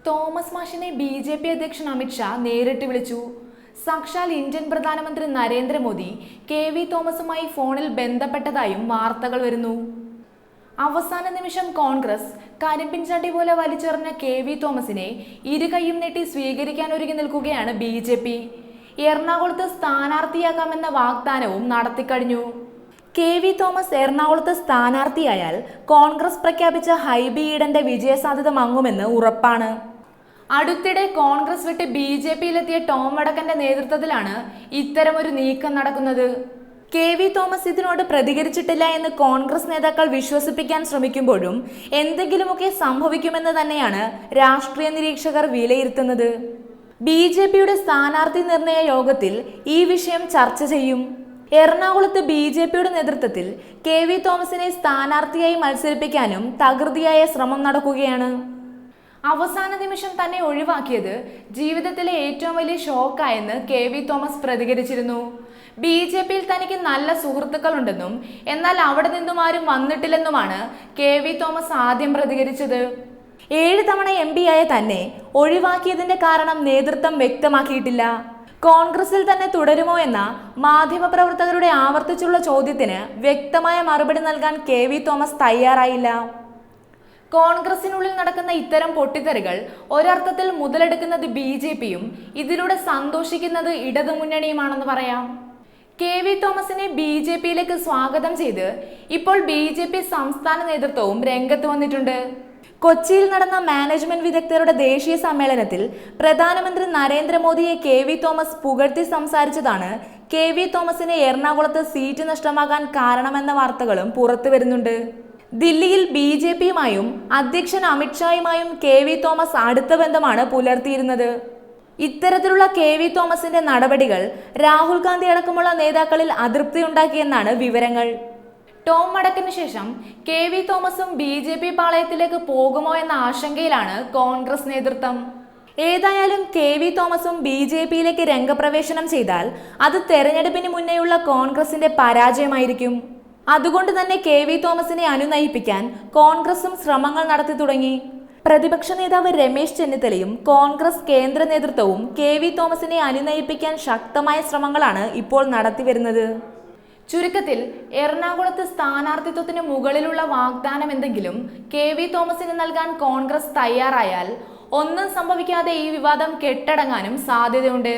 Thomas മാഷിനെ BJP. അധ്യക്ഷൻ അമിത്ഷാ നേരിട്ട് വിളിച്ചു. സാക്ഷാൽ ഇന്ത്യൻ പ്രധാനമന്ത്രി നരേന്ദ്രമോദി കെ.വി. തോമസുമായി ഫോണിൽ ബന്ധപ്പെട്ടതായും വാർത്തകൾ വരുന്നു. അവസാന നിമിഷം കോൺഗ്രസ് കരിമ്പിൻ ചണ്ടി പോലെ വലിച്ചെറിഞ്ഞ കെ.വി. തോമസിനെ ഇരുകൈയും നീട്ടി സ്വീകരിക്കാൻ ഒരുങ്ങി നിൽക്കുകയാണ് ബി.ജെ.പി. എറണാകുളത്ത് സ്ഥാനാർത്ഥിയാക്കാമെന്ന വാഗ്ദാനവും നടത്തിക്കഴിഞ്ഞു. കെ.വി. തോമസ് എറണാകുളത്ത് സ്ഥാനാർത്ഥിയായാൽ കോൺഗ്രസ് പ്രഖ്യാപിച്ച ഹൈബി ഈഡന്റെ വിജയസാധ്യത മങ്ങുമെന്ന് ഉറപ്പാണ്. അടുത്തിടെ കോൺഗ്രസ് വിട്ട് ബി.ജെ.പിയിലെത്തിയ ടോം വടക്കന്റെ നേതൃത്വത്തിലാണ് ഇത്തരമൊരു നീക്കം നടക്കുന്നത്. കെ.വി. തോമസ് ഇതിനോട് പ്രതികരിച്ചിട്ടില്ല എന്ന് കോൺഗ്രസ് നേതാക്കൾ വിശ്വസിപ്പിക്കാൻ ശ്രമിക്കുമ്പോഴും എന്തെങ്കിലുമൊക്കെ സംഭവിക്കുമെന്ന് തന്നെയാണ് രാഷ്ട്രീയ നിരീക്ഷകർ വിലയിരുത്തുന്നത്. ബി.ജെ.പിയുടെ സ്ഥാനാർത്ഥി നിർണയ യോഗത്തിൽ ഈ വിഷയം ചർച്ച ചെയ്യും. എറണാകുളത്ത് ബി.ജെ.പിയുടെ നേതൃത്വത്തിൽ കെ.വി. തോമസിനെ സ്ഥാനാർത്ഥിയായി മത്സരിപ്പിക്കാനും തകൃതിയായ ശ്രമം നടക്കുകയാണ്. അവസാന നിമിഷം തന്നെ ഒഴിവാക്കിയത് ജീവിതത്തിലെ ഏറ്റവും വലിയ ഷോക്കായെന്ന് കെ.വി. തോമസ് പ്രതികരിച്ചിരുന്നു. ബി.ജെ.പിയിൽ തനിക്ക് നല്ല സുഹൃത്തുക്കളുണ്ടെന്നും എന്നാൽ അവിടെ നിന്നും ആരും വന്നിട്ടില്ലെന്നുമാണ് കെ.വി. തോമസ് ആദ്യം പ്രതികരിച്ചത്. 7 തവണ എം.പി. ആയ തന്നെ ഒഴിവാക്കിയതിന്റെ കാരണം നേതൃത്വം വ്യക്തമാക്കിയിട്ടില്ല. കോൺഗ്രസിൽ തന്നെ തുടരുമോ എന്ന മാധ്യമപ്രവർത്തകരുടെ ആവർത്തിച്ചുള്ള ചോദ്യത്തിന് വ്യക്തമായ മറുപടി നൽകാൻ കെ.വി. തോമസ് തയ്യാറായില്ല. കോൺഗ്രസിനുള്ളിൽ നടക്കുന്ന ഇത്തരം പൊട്ടിത്തെറികൾ ഒരർത്ഥത്തിൽ മുതലെടുക്കുന്നത് ബി.ജെ.പിയും ഇതിലൂടെ സന്തോഷിക്കുന്നത് ഇടതുമുന്നണിയുമാണെന്ന് പറയാം. കെ.വി. തോമസിനെ ബി.ജെ.പിയിലേക്ക് സ്വാഗതം ചെയ്ത് ഇപ്പോൾ ബി.ജെ.പി. സംസ്ഥാന നേതൃത്വവും രംഗത്ത് വന്നിട്ടുണ്ട്. കൊച്ചിയിൽ നടന്ന മാനേജ്മെന്റ് വിദഗ്ധരുടെ ദേശീയ സമ്മേളനത്തിൽ പ്രധാനമന്ത്രി നരേന്ദ്രമോദിയെ കെ.വി. തോമസ് പുകഴ്ത്തി സംസാരിച്ചതാണ് കെ.വി. തോമസിന് എറണാകുളത്ത് സീറ്റ് നഷ്ടമാകാൻ കാരണമെന്ന വാർത്തകളും പുറത്തു വരുന്നുണ്ട്. ദില്ലിയിൽ ബി.ജെ.പിയുമായും അധ്യക്ഷൻ അമിത്ഷായുമായും കെ.വി. തോമസ് അടുത്ത ബന്ധമാണ് പുലർത്തിയിരുന്നത്. ഇത്തരത്തിലുള്ള കെ.വി. തോമസിന്റെ നടപടികൾ രാഹുൽ ഗാന്ധി അടക്കമുള്ള നേതാക്കളിൽ അതൃപ്തിയുണ്ടാക്കിയെന്നാണ് വിവരങ്ങൾ. ടോം വടക്കിന് ശേഷം കെ.വി. തോമസും ബി.ജെ.പി. പാളയത്തിലേക്ക് പോകുമോ എന്ന ആശങ്കയിലാണ് കോൺഗ്രസ് നേതൃത്വം. ഏതായാലും കെ.വി. തോമസും ബി.ജെ.പിയിലേക്ക് രംഗപ്രവേശനം ചെയ്താൽ അത് തെരഞ്ഞെടുപ്പിന് മുന്നേയുള്ള കോൺഗ്രസിന്റെ പരാജയമായിരിക്കും. അതുകൊണ്ട് തന്നെ കെ.വി. തോമസിനെ അനുനയിപ്പിക്കാൻ കോൺഗ്രസും ശ്രമങ്ങൾ നടത്തി തുടങ്ങി. പ്രതിപക്ഷ നേതാവ് രമേശ് ചെന്നിത്തലയും കോൺഗ്രസ് കേന്ദ്ര നേതൃത്വവും കെ.വി. തോമസിനെ അനുനയിപ്പിക്കാൻ ശക്തമായ ശ്രമങ്ങളാണ് ഇപ്പോൾ നടത്തിവരുന്നത്. ചുരുക്കത്തിൽ എറണാകുളത്ത് സ്ഥാനാർത്ഥിത്വത്തിന് മുകളിലുള്ള വാഗ്ദാനം എന്തെങ്കിലും കെ.വി. തോമസിന് നൽകാൻ കോൺഗ്രസ് തയ്യാറായാൽ ഒന്നും സംഭവിക്കാതെ ഈ വിവാദം കെട്ടടങ്ങാനും സാധ്യതയുണ്ട്.